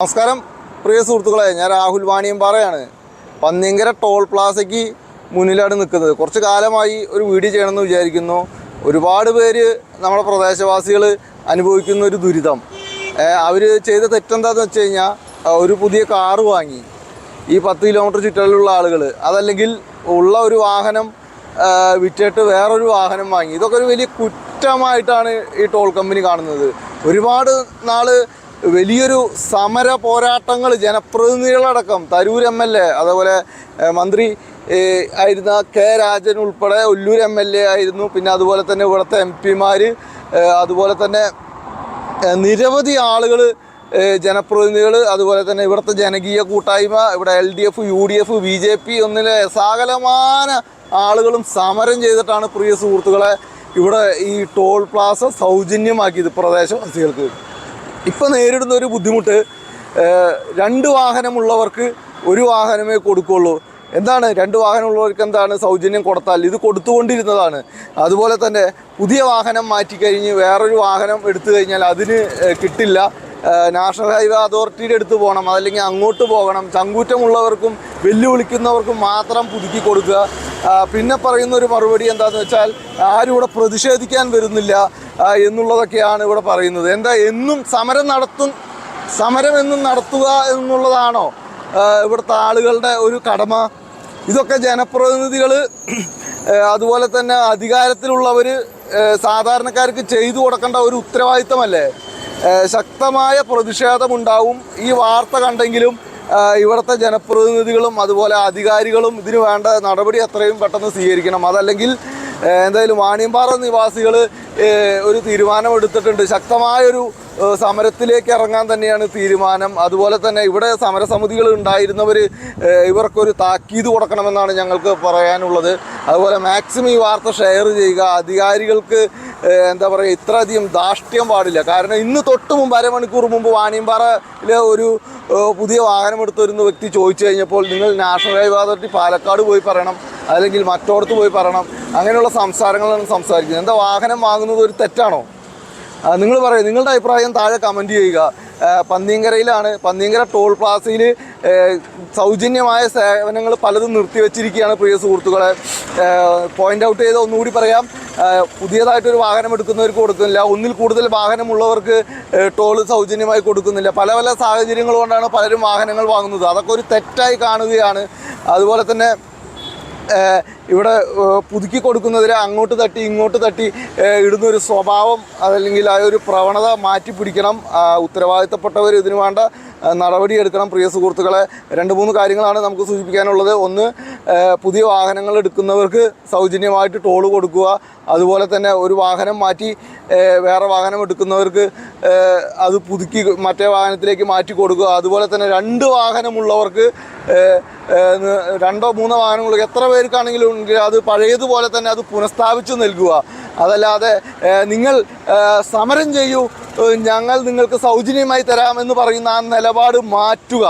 നമസ്കാരം പ്രിയ സുഹൃത്തുക്കളെ, ഞാൻ രാഹുൽ വാണിയമ്പാറയാണ്. പന്നിങ്കര ടോൾ പ്ലാസയ്ക്ക് മുന്നിലാണ് നിൽക്കുന്നത്. കുറച്ച് കാലമായി ഒരു വീഡിയോ ചെയ്യണമെന്ന് വിചാരിക്കുന്നു. ഒരുപാട് പേര് നമ്മുടെ പ്രദേശവാസികൾ അനുഭവിക്കുന്ന ഒരു ദുരിതം. അവർ ചെയ്ത തെറ്റെന്താണെന്ന് വെച്ച് കഴിഞ്ഞാൽ, ഒരു പുതിയ കാറ് വാങ്ങി ഈ 10 കിലോമീറ്റർ ചുറ്റളവിലുള്ള ആളുകൾ, അതല്ലെങ്കിൽ ഉള്ള ഒരു വാഹനം വിറ്റിട്ട് വേറൊരു വാഹനം വാങ്ങി. ഇതൊക്കെ ഒരു വലിയ കുറ്റമായിട്ടാണ് ഈ ടോൾ കമ്പനി കാണുന്നത്. ഒരുപാട് നാൾ വലിയൊരു സമര പോരാട്ടങ്ങൾ ജനപ്രതിനിധികളടക്കം തരൂർ MLA, അതേപോലെ മന്ത്രി ആയിരുന്ന കെ രാജൻ ഉൾപ്പെടെ ഒല്ലൂർ MLA ആയിരുന്നു. പിന്നെ അതുപോലെ തന്നെ ഇവിടുത്തെ MP മാർ, അതുപോലെ തന്നെ നിരവധി ആളുകൾ, ജനപ്രതിനിധികൾ, അതുപോലെ തന്നെ ഇവിടുത്തെ ജനകീയ കൂട്ടായ്മ, ഇവിടെ LDF, UDF, BJP ഒന്നിലെ സകലമാന ആളുകളും സമരം ചെയ്തിട്ടാണ് പ്രിയ സുഹൃത്തുക്കളെ ഇവിടെ ഈ ടോൾ പ്ലാസ സൗജന്യമാക്കിയത് പ്രദേശവാസികൾക്ക്. ഇപ്പം നേരിടുന്ന ഒരു ബുദ്ധിമുട്ട്, 2 വാഹനമുള്ളവർക്ക് 1 വാഹനമേ കൊടുക്കുള്ളൂ. എന്താണ് 2 വാഹനമുള്ളവർക്ക് എന്താണ് സൗജന്യം കൊടുത്താൽ ഇത് കൊടുത്തുകൊണ്ടിരുന്നതാണ്. അതുപോലെ തന്നെ പുതിയ വാഹനം മാറ്റിക്കഴിഞ്ഞ് വേറൊരു വാഹനം എടുത്തു കഴിഞ്ഞാൽ അതിന് കിട്ടില്ല. നാഷണൽ ഹൈവേ അതോറിറ്റിയുടെ അടുത്ത് പോകണം, അതല്ലെങ്കിൽ അങ്ങോട്ട് പോകണം. ചങ്കൂറ്റമുള്ളവർക്കും വെല്ലുവിളിക്കുന്നവർക്കും മാത്രം പുതുക്കി കൊടുക്കുക. പിന്നെ പറയുന്ന ഒരു മറുപടി എന്താണെന്ന് വെച്ചാൽ, ആരും ഇവിടെ പ്രതിഷേധിക്കാൻ വരുന്നില്ല എന്നുള്ളതൊക്കെയാണ് ഇവിടെ പറയുന്നത്. എന്താ എന്നും സമരം എന്നും നടത്തുക എന്നുള്ളതാണോ ഇവിടുത്തെ ആളുകളുടെ ഒരു കടമ? ഇതൊക്കെ ജനപ്രതിനിധികൾ, അതുപോലെ തന്നെ അധികാരത്തിലുള്ളവർ സാധാരണക്കാർക്ക് ചെയ്തു കൊടുക്കേണ്ട ഒരു ഉത്തരവാദിത്തമല്ലേ? ശക്തമായ പ്രതിഷേധമുണ്ടാവും. ഈ വാർത്ത കണ്ടെങ്കിലും ഇവിടുത്തെ ജനപ്രതിനിധികളും അതുപോലെ അധികാരികളും ഇതിന് വേണ്ട നടപടി എത്രയും പെട്ടെന്ന് സ്വീകരിക്കണം. അതല്ലെങ്കിൽ എന്തായാലും വാണിയമ്പാറ നിവാസികൾ ഒരു തീരുമാനമെടുത്തിട്ടുണ്ട്. ശക്തമായൊരു സമരത്തിലേക്ക് ഇറങ്ങാൻ തന്നെയാണ് തീരുമാനം. അതുപോലെ തന്നെ ഇവിടെ സമരസമിതികൾ ഉണ്ടായിരുന്നവർ ഇവർക്കൊരു താക്കീത് കൊടുക്കണമെന്നാണ് ഞങ്ങൾക്ക് പറയാനുള്ളത്. അതുപോലെ മാക്സിമം ഈ വാർത്ത ഷെയർ ചെയ്യുക. അധികാരികൾക്ക് എന്താ പറയുക, ഇത്രയധികം ധാർഷ്ട്യം പാടില്ല. കാരണം ഇന്ന് തൊട്ട് മുമ്പ്, അരമണിക്കൂർ മുമ്പ് വാണിയമ്പാറയിലെ ഒരു പുതിയ വാഹനം എടുത്തു വരുന്ന വ്യക്തി ചോദിച്ചു കഴിഞ്ഞപ്പോൾ, നിങ്ങൾ നാഷണൽ ഹൈവേ അതോറിറ്റി പാലക്കാട് പോയി പറയണം, അല്ലെങ്കിൽ മറ്റോടത്ത് പോയി പറയണം, അങ്ങനെയുള്ള സംസാരങ്ങളാണ് സംസാരിക്കുന്നത്. എന്താ വാഹനം വാങ്ങുന്നത് ഒരു തെറ്റാണോ? നിങ്ങൾ പറയും, നിങ്ങളുടെ അഭിപ്രായം താഴെ കമൻറ്റ് ചെയ്യുക. പന്നിയങ്കരയിലാണ്, പന്നിയങ്കര ടോൾ പ്ലാസയിൽ സൗജന്യമായ സേവനങ്ങൾ പലതും നിർത്തിവെച്ചിരിക്കുകയാണ് പ്രിയ സുഹൃത്തുക്കളെ. പോയിൻ്റ് ഔട്ട് ചെയ്ത് ഒന്നുകൂടി പറയാം, പുതിയതായിട്ടൊരു വാഹനം എടുക്കുന്നവർക്ക് കൊടുക്കുന്നില്ല, ഒന്നിൽ കൂടുതൽ വാഹനമുള്ളവർക്ക് ടോൾ സൗജന്യമായി കൊടുക്കുന്നില്ല. പല പല സാഹചര്യങ്ങൾ കൊണ്ടാണ് പലരും വാഹനങ്ങൾ വാങ്ങുന്നത്. അതൊക്കെ ഒരു തെറ്റായി കാണുകയാണ്. അതുപോലെ തന്നെ ഇവിടെ പുതുക്കി കൊടുക്കുന്നതിൽ അങ്ങോട്ട് തട്ടി ഇങ്ങോട്ട് തട്ടി ഇടുന്നൊരു സ്വഭാവം, അതല്ലെങ്കിൽ ആ ഒരു പ്രവണത മാറ്റിപ്പിടിക്കണം. ഉത്തരവാദിത്തപ്പെട്ടവർ ഇതിനു വേണ്ട നടപടിയെടുക്കണം. പ്രിയ സുഹൃത്തുക്കളെ, 2-3 കാര്യങ്ങളാണ് നമുക്ക് സൂചിപ്പിക്കാനുള്ളത്. ഒന്ന്, പുതിയ വാഹനങ്ങൾ എടുക്കുന്നവർക്ക് സൗജന്യമായിട്ട് ടോൾ കൊടുക്കുക. അതുപോലെ തന്നെ ഒരു വാഹനം മാറ്റി വേറെ വാഹനം എടുക്കുന്നവർക്ക് അത് പുതുക്കി മറ്റേ വാഹനത്തിലേക്ക് മാറ്റി കൊടുക്കുക. അതുപോലെ തന്നെ 2 വാഹനമുള്ളവർക്ക് 2-3 വാഹനങ്ങൾ എത്ര പേർക്കാണെങ്കിലും അത് പഴയതുപോലെ തന്നെ അത് പുനഃസ്ഥാപിച്ച് നൽകുക. അതല്ലാതെ നിങ്ങൾ സമരം ചെയ്യൂ, ഞങ്ങൾ നിങ്ങൾക്ക് സൗജന്യമായി തരാമെന്ന് പറയുന്ന ആ നിലപാട് മാറ്റുക.